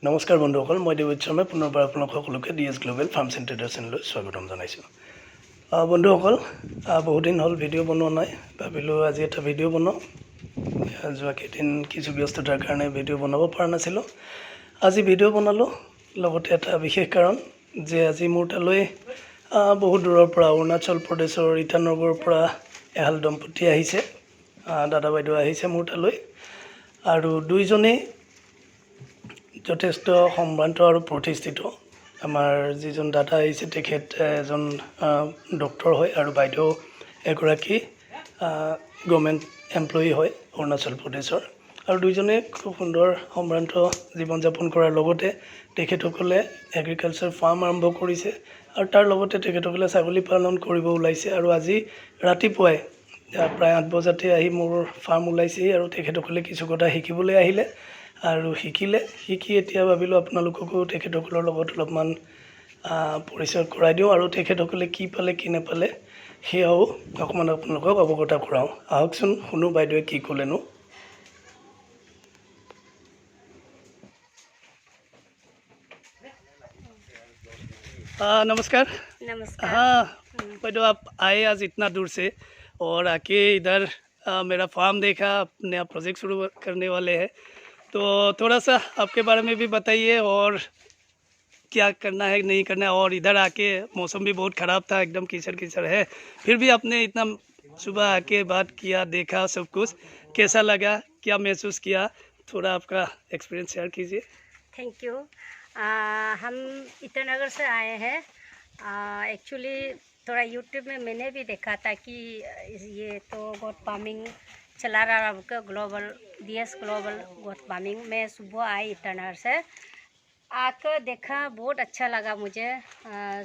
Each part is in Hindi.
নমস্কাৰ বন্ধুসকল, মই দেৱজিৎ শৰ্মাই পুনৰবাৰ আপোনালোক সকলোকে D S global farms and traders চেনেললৈ স্বাগতম জনাইছোঁ। বন্ধুসকল, বহুত দিন হ'ল ভিডিঅ' বনোৱা নাই, ভাবিলোঁ আজি এটা ভিডিঅ' বনাওঁ। যোৱা কেইদিন কিছু ব্যস্ততাৰ কাৰণে ভিডিঅ' বনাব পৰা নাছিলোঁ। আজি ভিডিঅ' বনালোঁ, লগতে এটা বিশেষ কাৰণ যে আজি মোৰ তালৈ বহুত দূৰৰ পৰা অৰুণাচল প্ৰদেশৰ ইটানগৰৰ পৰা এহাল দম্পতি আহিছে, দাদা বাইদেউ আহিছে মোৰ তালৈ, আৰু দুইজনেই যথেষ্ট সম্ভ্ৰান্ত আৰু প্ৰতিষ্ঠিত। আমাৰ যিজন দাদা আহিছে তেখেত এজন ডক্টৰ হয় আৰু বাইদেউ এগৰাকী গভৰ্ণমেণ্ট এমপ্লয়ি হয় অৰুণাচল প্ৰদেশৰ। আৰু দুইজনে খুব সুন্দৰ সম্ভ্ৰান্ত জীৱন যাপন কৰাৰ লগতে তেখেতসকলে এগ্ৰিকালচাৰ ফাৰ্ম আৰম্ভ কৰিছে আৰু তাৰ লগতে তেখেতসকলে ছাগলী পালন কৰিব ওলাইছে। আৰু আজি ৰাতিপুৱাই প্ৰায় 8 বজাতে আহি মোৰ ফাৰ্ম ওলাইছেহি আৰু তেখেতসকলে কিছু কথা শিকিবলৈ আহিলে আৰু শিকি এতিয়া ভাবিলোঁ আপোনালোককো তেখেতসকলৰ লগত অলপমান পৰিচয় কৰাই দিওঁ আৰু তেখেতসকলে কি পালে কি নাপালে সেয়াও অকণমান আপোনালোকক অৱগত কৰাওঁ। আহকচোন শুনো বাইদেৱে কি ক'লেনো। नमस्कार। नमस्कार। हाँ भाई, आप आए आज इतना दूर से और आके इधर मेरा फार्म देखा, नया प्रोजेक्ट शुरू करने वाले हैं, तो थोड़ा सा आपके बारे में भी बताइए और क्या करना है नहीं करना है। और इधर आके मौसम भी बहुत ख़राब था, एकदम कीचड़ कीचड़ है, फिर भी आपने इतना सुबह आके बात किया, देखा, सब कुछ कैसा लगा, क्या महसूस किया, थोड़ा आपका एक्सपीरियंस शेयर कीजिए। Thank you. हम ईटानगर से आए हैं। एक्चुअली थोड़ा यूट्यूब में मैंने भी देखा था कि ये तो गोट फार्मिंग चला रहा है global DS global goat farming. मैं सुबह आई ईटानगर से, आकर देखा, बहुत अच्छा लगा मुझे,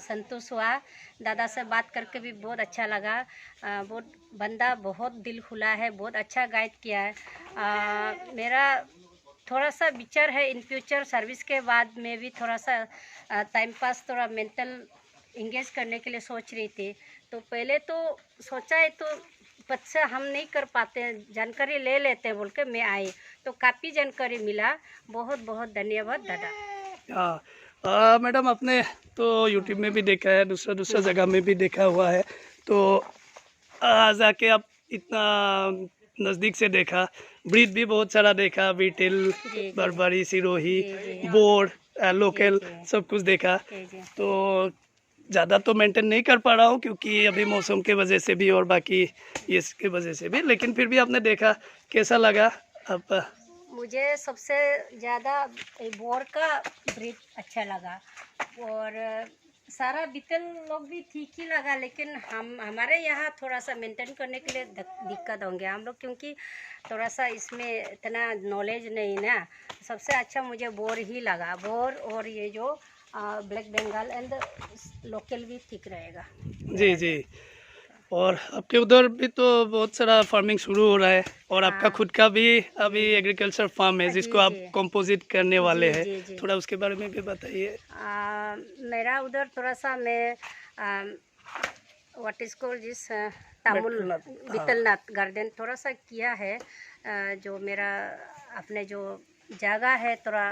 संतोष हुआ। दादा से बात करके भी बहुत अच्छा लगा। बहुत बंदा बहुत दिल खुला है, बहुत अच्छा गाइड किया है। मेरा थोड़ा सा विचार है इन फ्यूचर सर्विस के बाद में भी थोड़ा सा टाइम पास, थोड़ा मेंटल इंगेज करने के लिए सोच रही थी। तो पहले तो सोचा है तो पद से हम नहीं कर पाते, जानकारी ले लेते बोल के मैं आई, तो काफ़ी जानकारी मिला। बहुत बहुत धन्यवाद दादा। हाँ मैडम, आपने तो यूट्यूब में भी देखा है, दूसरा जगह में भी देखा हुआ है, तो आज आके आप इतना नज़दीक से देखा, ब्रीड भी बहुत सारा देखा, beetle, Barbari, Sirohi, bore, local, सब कुछ देखा। तो ज़्यादा तो मेंटेन नहीं कर पा रहा हूँ क्योंकि अभी मौसम के वजह से भी और बाकी इसके वजह से भी, लेकिन फिर भी आपने देखा, कैसा लगा आप? मुझे सबसे ज़्यादा बोर का ब्रीड अच्छा लगा और सारा बीतल लोग भी ठीक ही लगा, लेकिन हमारे यहाँ थोड़ा सा मेंटेन करने के लिए दिक्कत होंगे हम लोग, क्योंकि थोड़ा सा इसमें इतना नॉलेज नहीं ना। सबसे अच्छा मुझे बोर ही लगा, बोर और ये जो ब्लैक बंगाल एंड लोकल भी ठीक रहेगा। जी जी। और आपके उधर भी तो बहुत सारा फार्मिंग शुरू हो रहा है और आपका खुद का भी अभी एग्रीकल्चर फार्म है जिसको आप कंपोजिट करने वाले हैं, थोड़ा उसके बारे में भी बताइए। मेरा उधर थोड़ा सा मैं व्हाट इज कॉल्ड जिस तामुल बीतलनाथ गार्डन थोड़ा सा किया है। जो मेरा अपने जो जगह है थोड़ा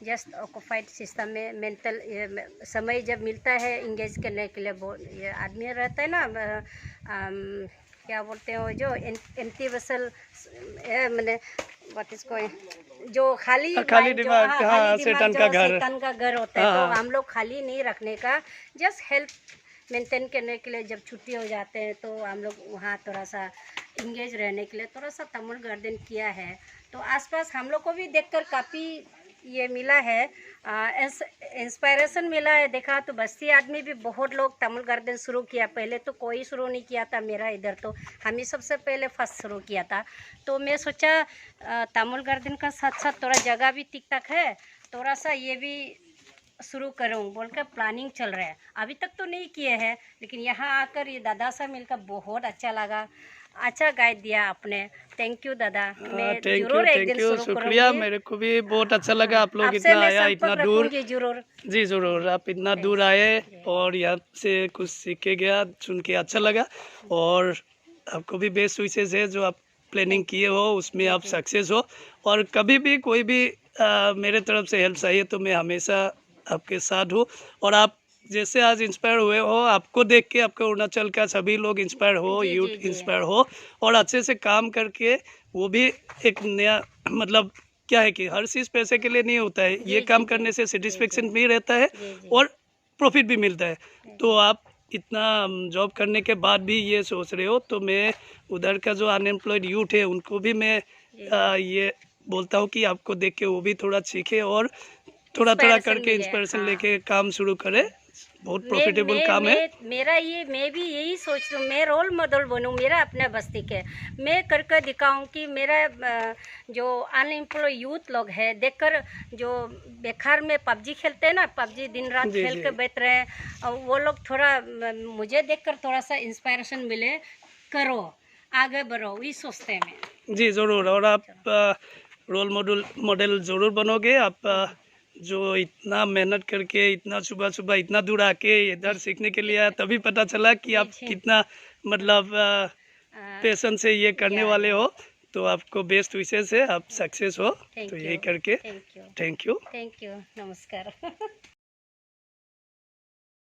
जस्ट ऑक्यूपाइड सिस्टम में मेंटल समय जब मिलता है इंगेज करने के लिए, वो ये आदमी रहता है ना, क्या बोलते हैं वो जो एंटी वेसल मैंने व्हाट इज कॉल्ड जो खाली दिमाग, शैतान का घर होता है, तो हम लोग खाली नहीं रखने का, जस्ट हेल्थ मेंटेन करने के लिए जब छुट्टी हो जाते हैं तो हम लोग वहाँ थोड़ा सा इंगेज रहने के लिए थोड़ा सा तमुल गार्डन किया है। तो आसपास हम लोग को भी देखकर काफ़ी ये मिला है, इंस्पायरेशन मिला है। देखा तो बस्ती आदमी भी बहुत लोग तमुल गार्डन शुरू किया, पहले तो कोई शुरू नहीं किया था मेरा इधर, तो हम ही सबसे पहले फर्स्ट शुरू किया था। तो मैं सोचा तमुल गार्डन का साथ साथ थोड़ा जगह भी ठीक ठाक है, थोड़ा सा ये भी शुरू करूं बोल कर प्लानिंग चल रहा है। अभी तक तो नहीं किए हैं, लेकिन यहाँ आकर ये दादा से मिलकर बहुत अच्छा लगा, अच्छा गाइड दिया आपने। थैंक यू दादा। मैं जरूर एक दिन शुरू शुक्रिया, मेरे को भी बहुत अच्छा लगा आप लोग इतना आया, इतना दूर। जरूर जी ज़रूर, आप इतना दूर आए और यहाँ से कुछ सीख के गया, सुन के अच्छा लगा। और आपको भी बेस्ट विशेष है, जो आप प्लानिंग किए हो उसमें आप सक्सेस हो, और कभी भी कोई भी मेरे तरफ से हेल्प चाहिए तो मैं हमेशा आपके साथ हूँ। और आप जैसे आज इंस्पायर हुए हो, आपको देख के आपके अरुणाचल का सभी लोग इंस्पायर हो, जी, यूथ जी, जी। इंस्पायर हो और अच्छे से काम करके वो भी एक नया मतलब क्या है कि हर चीज़ पैसे के लिए नहीं होता है, जी, ये जी, काम जी। करने से जी, सेटिस्फेक्शन जी। भी रहता है जी, जी। और प्रॉफिट भी मिलता है। जी, तो आप इतना जॉब करने के बाद भी ये सोच रहे हो, तो मैं उधर का जो अनएम्प्लॉयड यूथ है उनको भी मैं जी। ये बोलता हूँ कि आपको देख के वो भी थोड़ा सीखे और थोड़ा थोड़ा इंस्पायरेशन करके मिले, इंस्पिरेशन हाँ। लेके काम शुरू करे। बहुत प्रॉफिटेबल मैं काम है। मैं मेरा ये मैं भी यही सोच रही हूँ, मैं रोल मॉडल बनूँ मेरा अपना बस्ती के। मैं करके दिखाऊँ कि मेरा जो अनएम्प्लॉय यूथ लोग हैं देखकर जो बेकार में पबजी खेलते हैं ना, पबजी दिन रात जी खेल जी के बैठ रहे हैं, और वो लोग थोड़ा मुझे देखकर थोड़ा सा इंस्पायरेशन मिले, करो आगे बढ़ो, ये सोचते हैं मैं। जी ज़रूर। और आप रोल मॉडल मॉडल ज़रूर बनोगे। आप जो इतना मेहनत करके इतना सुबह सुबह इतना दूर आके इधर सीखने के लिए आया, तभी पता चला कि जी आप जी। कितना मतलब पैशन से ये करने वाले या हो। तो आपको बेस्ट विशेष है, आप सक्सेस हो। तो थैंक यही यू, करके thank you, thank you. Thank you, नमस्कार।